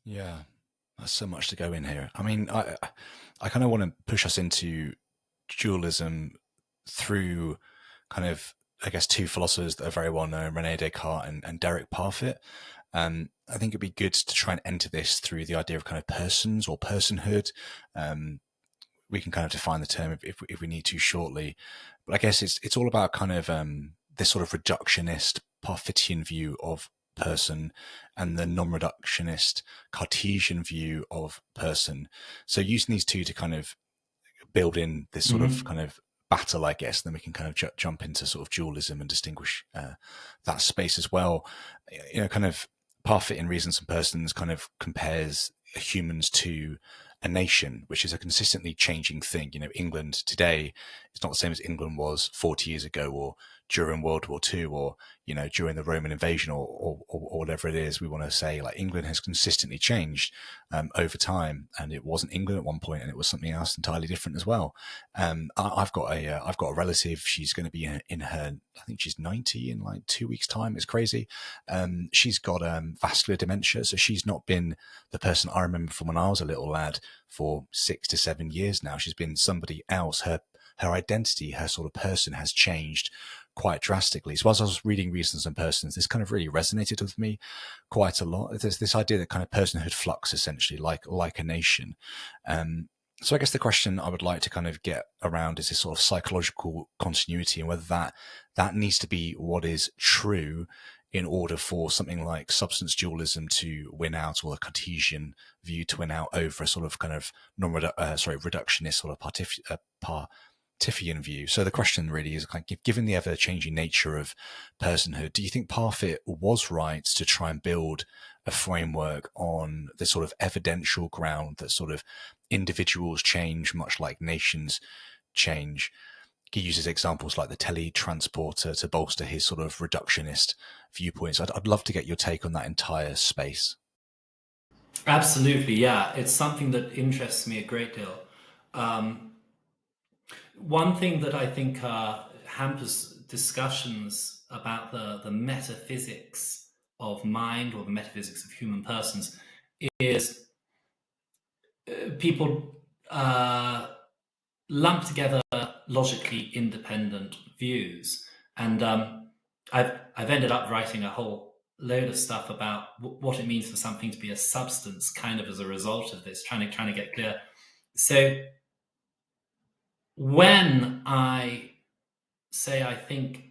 Yeah, there's so much to go in here. I mean, I kind of want to push us into dualism through kind of, I guess, two philosophers that are very well known, Rene Descartes and Derek Parfit. I think it'd be good to try and enter this through the idea of kind of persons or personhood. Um, we can kind of define the term if we need to shortly, but I guess it's all about kind of this sort of reductionist Parfitian view of person and the non-reductionist Cartesian view of person. So using these two to kind of build in this sort of Hmm. kind of battle, I guess, then we can kind of jump into sort of dualism and distinguish that space as well. Kind of Parfit in Reasons and Persons kind of compares humans to a nation, which is a consistently changing thing. England today is not the same as England was 40 years ago, or during World War II, or during the Roman invasion, or whatever it is we want to say. Like, England has consistently changed over time, and it wasn't England at one point, and it was something else entirely different as well. I've got a relative. She's going to be in her, I think she's 90 in like 2 weeks' time. It's crazy. She's got vascular dementia, so she's not been the person I remember from when I was a little lad for 6 to 7 years now. She's been somebody else. Her identity, her sort of person has changed quite drastically. So as I was reading Reasons and Persons, this kind of really resonated with me quite a lot. There's this idea that kind of personhood flux, essentially, like a nation. So I guess the question I would like to kind of get around is this sort of psychological continuity, and whether that needs to be what is true in order for something like substance dualism to win out, or the Cartesian view to win out over a sort of kind of reductionist sort of Parfitian view. So the question really is, kind of, given the ever-changing nature of personhood, do you think Parfit was right to try and build a framework on this sort of evidential ground that sort of individuals change much like nations change? He uses examples like the teletransporter to bolster his sort of reductionist viewpoints. I'd love to get your take on that entire space. Absolutely, yeah. It's something that interests me a great deal. Um, One thing that I think hampers discussions about the metaphysics of mind, or the metaphysics of human persons, is people lump together logically independent views. And I've ended up writing a whole load of stuff about what it means for something to be a substance, kind of as a result of this, trying to get clear. So when I say I think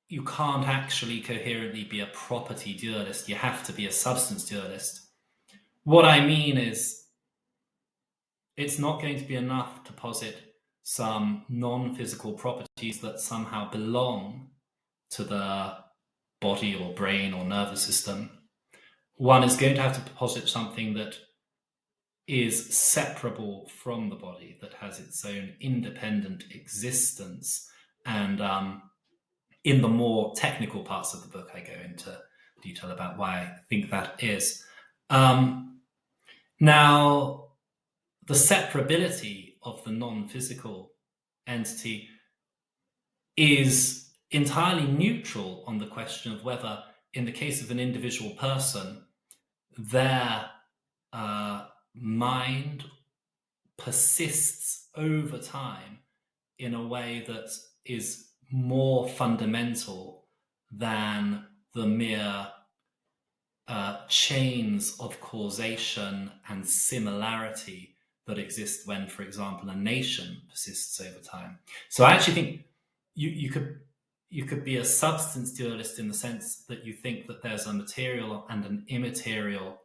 you can't actually coherently be a property dualist, you have to be a substance dualist. What I mean is, it's not going to be enough to posit some non-physical properties that somehow belong to the body or brain or nervous system. One is going to have to posit something that is separable from the body, that has its own independent existence. And in the more technical parts of the book, I go into detail about why I think that is. Now, the separability of the non-physical entity is entirely neutral on the question of whether, in the case of an individual person, their mind persists over time in a way that is more fundamental than the mere chains of causation and similarity that exist when, for example, a nation persists over time. So I actually think you could be a substance dualist in the sense that you think that there's a material and an immaterial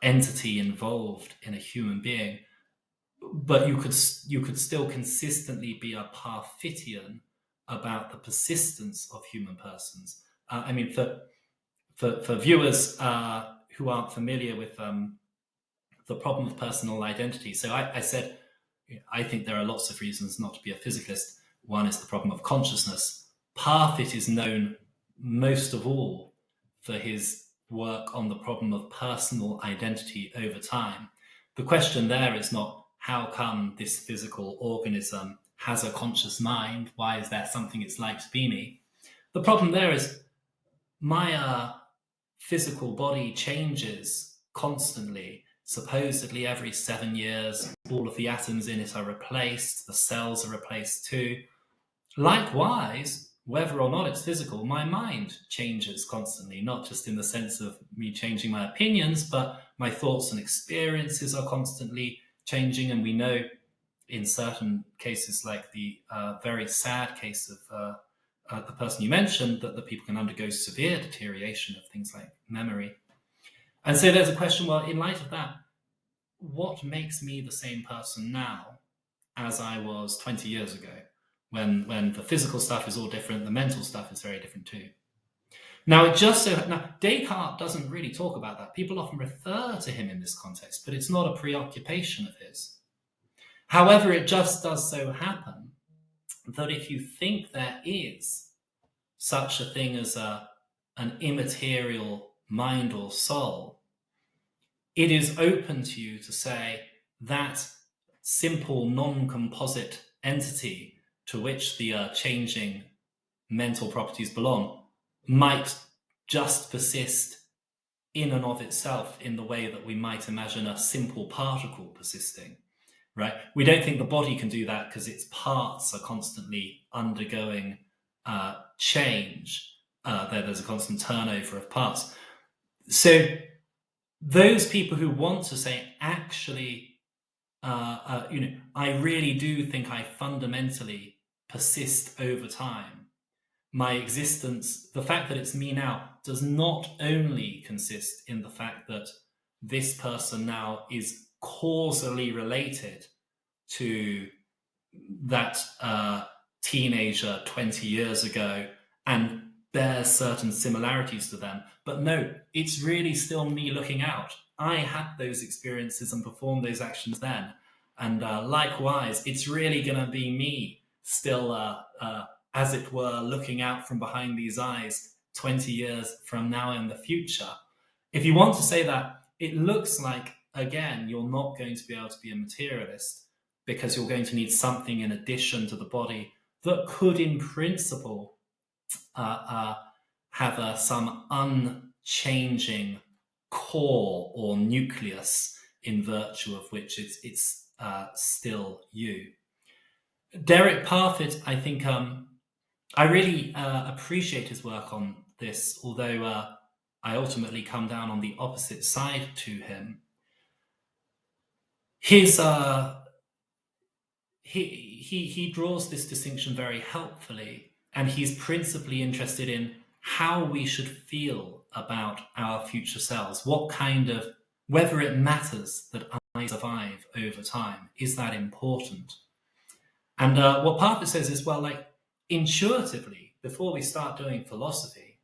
entity involved in a human being, but you could still consistently be a Parfitian about the persistence of human persons. I mean, for viewers who aren't familiar with the problem of personal identity, so I said I think there are lots of reasons not to be a physicalist. One is the problem of consciousness. Parfit is known most of all for his work on the problem of personal identity over time. The question there is not how come this physical organism has a conscious mind? Why is there something it's like to be me? The problem there is my physical body changes constantly. Supposedly every 7 years, all of the atoms in it are replaced, the cells are replaced too. Likewise, whether or not it's physical, my mind changes constantly, not just in the sense of me changing my opinions, but my thoughts and experiences are constantly changing. And we know in certain cases, like the very sad case of the person you mentioned, that the people can undergo severe deterioration of things like memory. And so there's a question, well, in light of that, what makes me the same person now as I was 20 years ago, when the physical stuff is all different, the mental stuff is very different too. Now, Descartes doesn't really talk about that. People often refer to him in this context, but it's not a preoccupation of his. However, it just does so happen that if you think there is such a thing as an immaterial mind or soul, it is open to you to say that simple non-composite entity to which the changing mental properties belong might just persist in and of itself in the way that we might imagine a simple particle persisting, right? We don't think the body can do that because its parts are constantly undergoing change. There's a constant turnover of parts. So those people who want to say, actually, I really do think I fundamentally persist over time. My existence, the fact that it's me now, does not only consist in the fact that this person now is causally related to that teenager 20 years ago and bears certain similarities to them. But no, it's really still me looking out. I had those experiences and performed those actions then. And likewise, it's really going to be me still, as it were, looking out from behind these eyes 20 years from now in the future. If you want to say that, it looks like, again, you're not going to be able to be a materialist because you're going to need something in addition to the body that could, in principle, have some unchanging core or nucleus in virtue of which it's still you. Derek Parfit, I think, I really appreciate his work on this, although I ultimately come down on the opposite side to him. His he draws this distinction very helpfully, and he's principally interested in how we should feel about our future selves. What kind of, whether it matters that I survive over time, is that important? And what Parfit says is, well, like intuitively, before we start doing philosophy,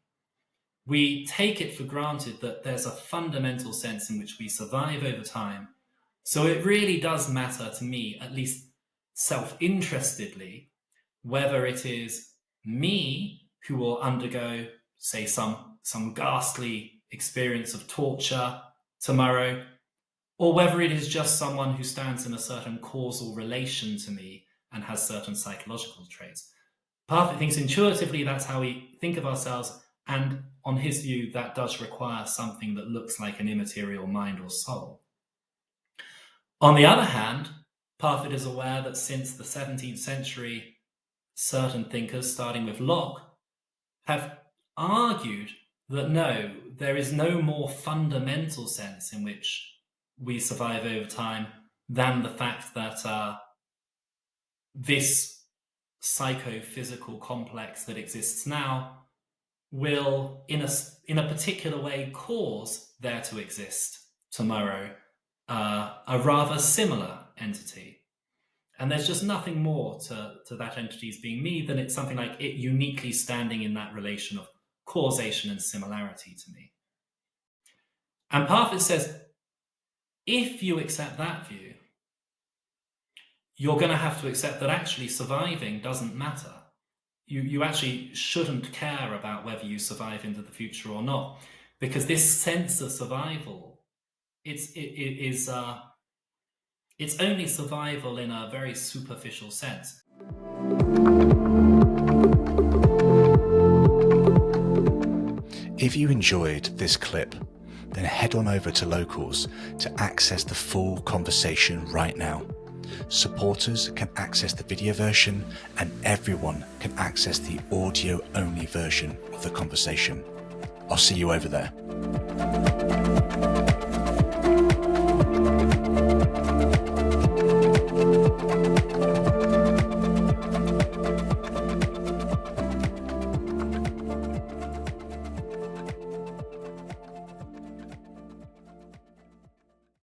we take it for granted that there's a fundamental sense in which we survive over time. So it really does matter to me, at least self-interestedly, whether it is me who will undergo, say, some ghastly experience of torture tomorrow, or whether it is just someone who stands in a certain causal relation to me and has certain psychological traits. Parfit thinks intuitively that's how we think of ourselves, and on his view, that does require something that looks like an immaterial mind or soul. On the other hand, Parfit is aware that since the 17th century, certain thinkers, starting with Locke, have argued that no, there is no more fundamental sense in which we survive over time than the fact that this psychophysical complex that exists now will, in a particular way, cause there to exist tomorrow a rather similar entity. And there's just nothing more to that entity's being me than it's something like it uniquely standing in that relation of causation and similarity to me. And Parfit says, if you accept that view, you're going to have to accept that actually surviving doesn't matter. You actually shouldn't care about whether you survive into the future or not, because this sense of survival, it's only survival in a very superficial sense. If you enjoyed this clip, then head on over to Locals to access the full conversation right now. Supporters can access the video version, and everyone can access the audio-only version of the conversation. I'll see you over there.